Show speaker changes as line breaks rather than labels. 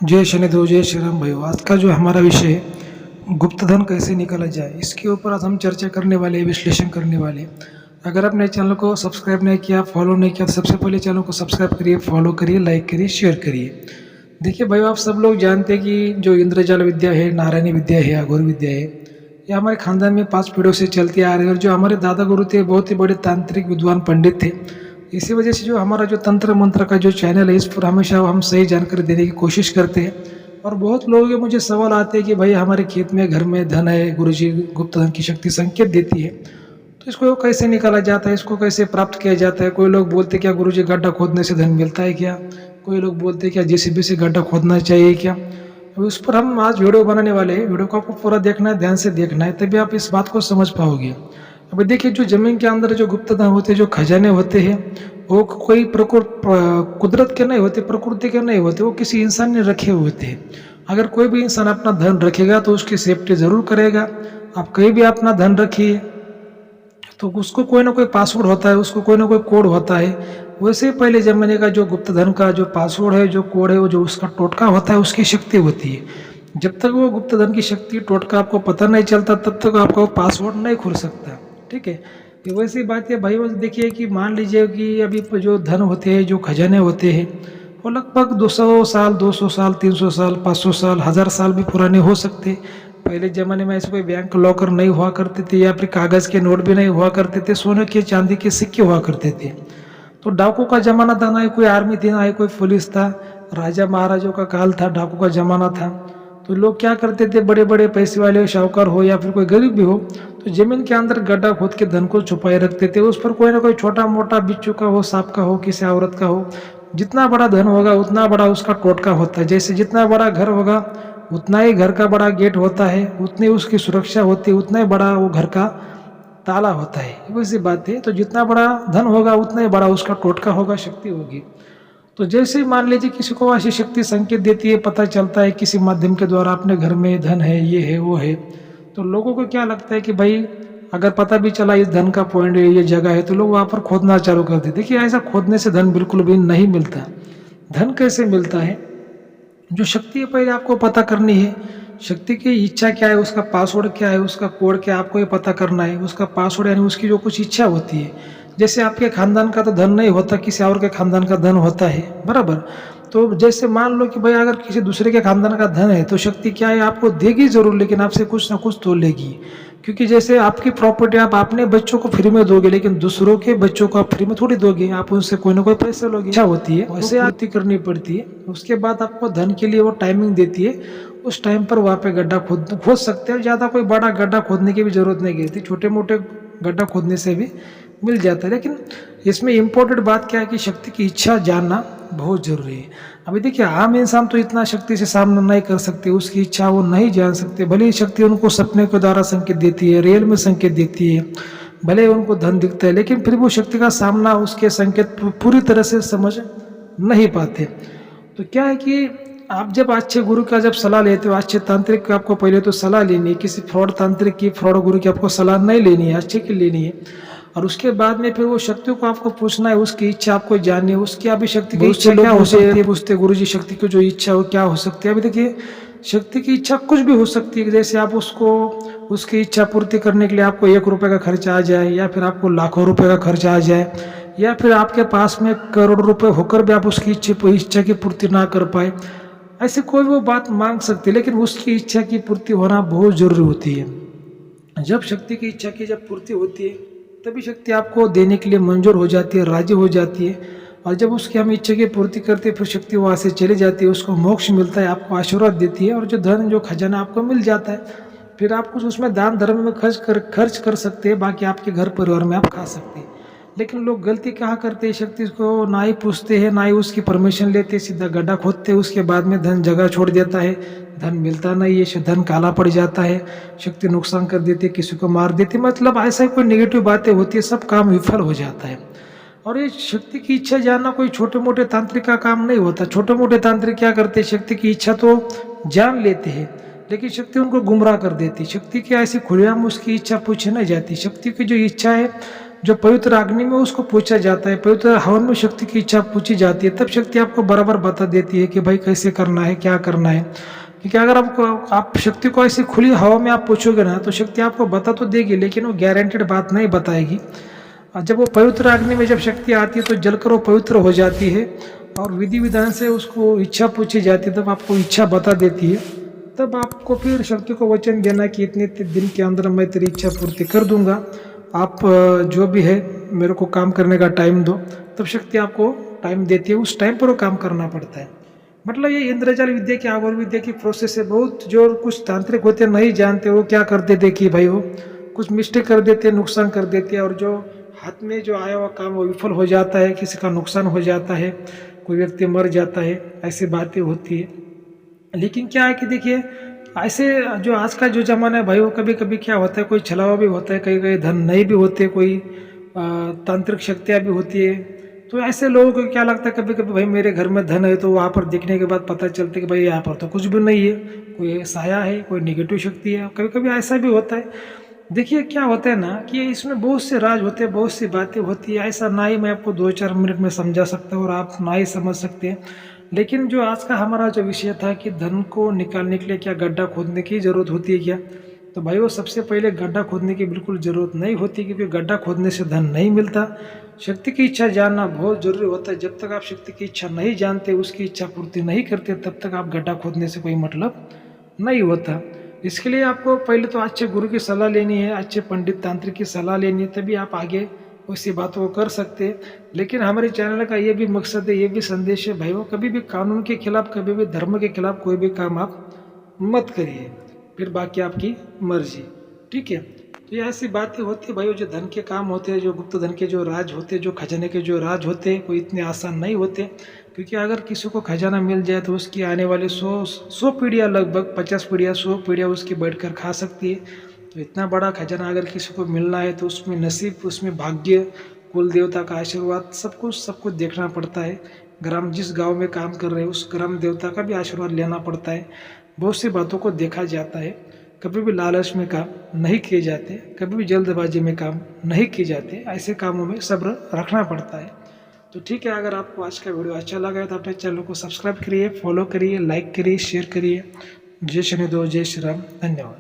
जय शनिदेव जय श्री राम भाइयों। आज का जो हमारा विषय है गुप्त धन कैसे निकाला जाए, इसके ऊपर आज हम चर्चा करने वाले हैं, विश्लेषण करने वाले हैं। अगर आपने चैनल को सब्सक्राइब नहीं किया, फॉलो नहीं किया, तो सबसे पहले चैनल को सब्सक्राइब करिए, फॉलो करिए, लाइक करिए, शेयर करिए। देखिए भाइयों, आप सब लोग जानते हैं कि जो इंद्रजाल विद्या है, नारायणी विद्या है, अघोर विद्या है, ये हमारे खानदान में 5 पीढ़ियों से चलती आ रही है। और जो हमारे दादा गुरु थे, बहुत ही बड़े तांत्रिक विद्वान पंडित थे। इसी वजह से जो हमारा जो तंत्र मंत्र का जो चैनल है, इस पर हमेशा हम सही जानकारी देने की कोशिश करते हैं। और बहुत लोगों के मुझे सवाल आते हैं कि भाई हमारे खेत में, घर में धन है, गुरुजी गुप्त धन की शक्ति संकेत देती है, तो इसको कैसे निकाला जाता है, इसको कैसे प्राप्त किया जाता है। कोई लोग बोलते क्या गुरुजी गड्ढा खोदने से धन मिलता है क्या, कोई लोग बोलते क्या जेसीबी से गड्ढा खोदना चाहिए क्या। अब उस पर हम आज वीडियो बनाने वाले हैं। वीडियो को आपको पूरा देखना है, ध्यान से देखना है, तभी आप इस बात को समझ पाओगे। अभी देखिए, जो जमीन के अंदर जो गुप्त धन होते हैं, जो खजाने होते हैं, वो कोई कुदरत के नहीं होते, प्रकृति के नहीं होते, वो किसी इंसान ने रखे हुए होते हैं। अगर कोई भी इंसान अपना धन रखेगा तो उसकी सेफ्टी जरूर करेगा। आप कहीं भी अपना धन रखिए तो उसको कोई ना कोई पासवर्ड होता है, उसको कोई ना कोई कोड होता है। वैसे ही पहले जमाने का जो गुप्त धन का जो पासवर्ड है, जो कोड है, वो जो उसका टोटका होता है, उसकी शक्ति होती है। जब तक वो गुप्त धन की शक्ति टोटका आपको पता नहीं चलता, तब तक आपका वो पासवर्ड नहीं खुल सकता। ठीक है, ये वैसी बात है भाई। देखिए कि मान लीजिए कि अभी जो धन होते हैं, जो खजाने होते हैं, वो लगभग 200 साल, 200 साल, 300 साल, 500 साल, 1000 साल भी पुराने हो सकते। पहले ज़माने में ऐसे कोई बैंक लॉकर नहीं हुआ करते थे, या फिर कागज़ के नोट भी नहीं हुआ करते थे, सोने के चांदी के सिक्के हुआ करते थे। तो डाकू का ज़माना था, ना ही कोई आर्मी थी, ना ही कोई पुलिस था। राजा महाराजों का काल था, डाकू का ज़माना था। तो लोग क्या करते थे, बड़े बड़े पैसे वाले शाहूकार हो या फिर कोई गरीब भी हो, तो जमीन के अंदर गड्ढा खोद के धन को छुपाए रखते थे। उस पर कोई ना कोई छोटा मोटा बिच्छू का हो, सांप का हो, किसी औरत का हो, जितना बड़ा धन होगा उतना बड़ा उसका टोटका होता है। जैसे जितना बड़ा घर होगा उतना ही घर का बड़ा गेट होता है, उतनी उसकी सुरक्षा होती है, उतना ही बड़ा वो घर का ताला होता है। वैसी बात है। तो जितना बड़ा धन होगा उतना ही बड़ा उसका टोटका होगा, शक्ति होगी। तो जैसे ही मान लीजिए किसी को ऐसी शक्ति संकेत देती है, पता चलता है किसी माध्यम के द्वारा अपने घर में धन है, ये है, वो है, तो लोगों को क्या लगता है कि भाई अगर पता भी चला इस धन का पॉइंट है, ये जगह है, तो लोग वहाँ पर खोदना चालू कर देते। देखिए, ऐसा खोदने से धन बिल्कुल भी नहीं मिलता। धन कैसे मिलता है, जो शक्ति है पहले आपको पता करनी है। शक्ति की इच्छा क्या है, उसका पासवर्ड क्या है, उसका कोड क्या है, आपको ये पता करना है। उसका पासवर्ड यानी उसकी जो कुछ इच्छा होती है। जैसे आपके खानदान का तो धन नहीं होता, किसी और के खानदान का धन होता है, बराबर। तो जैसे मान लो कि भाई अगर किसी दूसरे के खानदान का धन है, तो शक्ति क्या है, आपको देगी जरूर, लेकिन आपसे कुछ ना कुछ तो लेगी। क्योंकि जैसे आपकी प्रॉपर्टी आप अपने बच्चों को फ्री में दोगे, लेकिन दूसरों के बच्चों को आप फ्री में थोड़ी दोगे, आप उनसे कोई ना कोई पैसे लोगे। इच्छा होती है, वैसे आरती करनी पड़ती है। उसके बाद आपको धन के लिए वो टाइमिंग देती है, उस टाइम पर वहाँ पे गड्ढा खोद सकते हैं। ज़्यादा कोई बड़ा गड्ढा खोदने की भी जरूरत नहीं गिरती, छोटे मोटे गड्ढा खोदने से भी मिल जाता है। लेकिन इसमें इम्पोर्टेंट बात क्या है कि शक्ति की इच्छा जानना बहुत जरूरी है। अभी देखिए, आम इंसान तो इतना शक्ति से सामना नहीं कर सकते, उसकी इच्छा वो नहीं जान सकते। भले ही शक्ति उनको सपने के द्वारा संकेत देती है, रियल में संकेत देती है, भले उनको धन दिखता है, लेकिन फिर वो शक्ति का सामना, उसके संकेत पूरी तरह से समझ नहीं पाते। तो क्या है कि आप जब अच्छे गुरु का जब सलाह लेते हो, अच्छे तांत्रिक की आपको पहले तो सलाह लेनी है। किसी फ्रॉड तांत्रिक की, फ्रॉड गुरु की आपको सलाह नहीं लेनी है, अच्छे की लेनी है। और उसके बाद में फिर वो शक्तियों को आपको पूछना है, उसकी इच्छा आपको जाननी है। उसकी अभी शक्ति की इच्छा क्या हो सकती है, पूछते गुरु जी शक्ति की जो इच्छा हो क्या हो सकती है। अभी देखिए, शक्ति की इच्छा कुछ भी हो सकती है। जैसे आप उसको, उसकी इच्छा पूर्ति करने के लिए आपको 1 रुपये का खर्चा आ जाए, या फिर आपको लाखों रुपए का खर्चा आ जाए, या फिर आपके पास में करोड़ रुपए होकर भी आप उसकी इच्छा की पूर्ति ना कर पाए। ऐसे कोई वो बात मांग सकती है, लेकिन उसकी इच्छा की पूर्ति होना बहुत जरूरी होती है। जब शक्ति की इच्छा की जब पूर्ति होती है, तभी शक्ति आपको देने के लिए मंजूर हो जाती है, राजी हो जाती है। और जब उसकी हम इच्छा की पूर्ति करते हैं, फिर शक्ति वहाँ से चली जाती है, उसको मोक्ष मिलता है, आपको आशीर्वाद देती है, और जो धन, जो खजाना आपको मिल जाता है। फिर आप कुछ उसमें दान धर्म में खर्च कर सकते हैं, बाकी आपके घर परिवार में आप खा सकते हैं। लेकिन लोग गलती कहाँ करते हैं, शक्ति को ना ही पूछते हैं, ना ही उसकी परमिशन लेते, सीधा गड्ढा खोदते हैं। उसके बाद में धन जगह छोड़ देता है, धन मिलता नहीं है, धन काला पड़ जाता है, शक्ति नुकसान कर देती है, किसी को मार देती है। मतलब ऐसा कोई नेगेटिव बातें होती है, सब काम विफल हो जाता है। और ये शक्ति की इच्छा जानना कोई छोटे मोटे तांत्रिक का काम नहीं होता। छोटे मोटे तांत्रिक क्या करते हैं, शक्ति की इच्छा तो जान लेते हैं, लेकिन शक्ति उनको गुमराह कर देती। शक्ति की ऐसी खुलेआम उसकी इच्छा पूछी नहीं जाती। शक्ति की जो इच्छा है जो पवित्र अग्नि में उसको पूछा जाता है, पवित्र हवन में शक्ति की इच्छा पूछी जाती है, तब शक्ति आपको बराबर बता देती है कि भाई कैसे करना है, क्या करना है। क्योंकि अगर आप शक्ति को ऐसी खुली हवा में आप पूछोगे ना, तो शक्ति आपको बता तो देगी, लेकिन वो गारंटेड बात नहीं बताएगी। और जब वो पवित्र अग्नि में जब शक्ति आती है तो जलकर वो पवित्र हो जाती है, और विधि विधान से उसको इच्छा पूछी जाती है, तब आपको इच्छा बता देती है। तब आपको फिर शक्ति को वचन देना कि इतने दिन के अंदर मैं तेरी इच्छा पूर्ति कर दूंगा, आप जो भी है मेरे को काम करने का टाइम दो। तब शक्ति आपको टाइम देती है, उस टाइम पर वो काम करना पड़ता है। मतलब ये इंद्रजाल विद्या की आवर विद्या की प्रोसेस है। बहुत जो कुछ तांत्रिक होते नहीं जानते, वो क्या कर देते कि भाई वो कुछ मिस्टेक कर देते, नुकसान कर देते हैं, और जो हाथ में जो आया हुआ काम वो विफल हो जाता है, किसी का नुकसान हो जाता है, कोई व्यक्ति मर जाता है, ऐसी बातें होती है। लेकिन क्या है कि देखिए, ऐसे जो आज का जो ज़माना है भाई, वो कभी कभी क्या होता है, कोई छलावा भी होता है, कई कई धन नहीं भी होते, कोई तांत्रिक शक्तियाँ भी होती है। तो ऐसे लोगों को क्या लगता है कभी कभी, भाई मेरे घर में धन है, तो वहाँ पर देखने के बाद पता चलता है कि भाई यहाँ पर तो कुछ भी नहीं है, कोई साया है, कोई निगेटिव शक्ति है। कभी कभी ऐसा भी होता है। देखिए क्या होता है ना कि इसमें बहुत से राज होते हैं, बहुत सी बातें होती है। ऐसा ना ही मैं आपको 2-4 मिनट में समझा सकता हूँ और आप ना ही समझ सकते हैं। लेकिन जो आज का हमारा जो विषय था कि धन को निकालने के लिए क्या गड्ढा खोदने की ज़रूरत होती है क्या, तो भाई वो सबसे पहले गड्ढा खोदने की बिल्कुल ज़रूरत नहीं होती, क्योंकि गड्ढा खोदने से धन नहीं मिलता। शक्ति की इच्छा जानना बहुत ज़रूरी होता है। जब तक आप शक्ति की इच्छा नहीं जानते, उसकी इच्छा पूर्ति नहीं करते, तब तक आप गड्ढा खोदने से कोई मतलब नहीं होता। इसके लिए आपको पहले तो अच्छे गुरु की सलाह लेनी है, अच्छे पंडित तांत्रिक की सलाह लेनी है, तभी आप आगे उसी बातों को कर सकते हैं। लेकिन हमारे चैनल का ये भी मकसद है, ये भी संदेश है भाई, वो कभी भी कानून के खिलाफ, कभी भी धर्म के खिलाफ कोई भी काम आप मत करिए, फिर बाकी आपकी मर्जी। ठीक है, तो ये ऐसी बातें होती है भाई। वो जो धन के काम होते हैं, जो गुप्त धन के जो राज होते हैं, जो खजाने के जो राज होते हैं, कोई इतने आसान नहीं होते। क्योंकि अगर किसी को खजाना मिल जाए तो उसकी आने वाले 100 पीढ़ियाँ, लगभग 50 पीढ़ियाँ, 100 पीढ़ियाँ उसकी बैठकर खा सकती है। तो इतना बड़ा खजाना अगर किसी को मिलना है तो उसमें नसीब, उसमें भाग्य, कुल देवता का आशीर्वाद, सब कुछ देखना पड़ता है। जिस गांव में काम कर रहे हैं उस ग्राम देवता का भी आशीर्वाद लेना पड़ता है। बहुत सी बातों को देखा जाता है। कभी भी लालच में काम नहीं किए जाते, कभी भी जल्दबाजी में काम नहीं किए जाते। ऐसे कामों में सब्र रखना पड़ता है। तो ठीक है, अगर आपको आज का वीडियो अच्छा लगा है तो अपने चैनल को सब्सक्राइब करिए, फॉलो करिए, लाइक करिए, शेयर करिए। जय शनिदेव, जय श्री राम, धन्यवाद।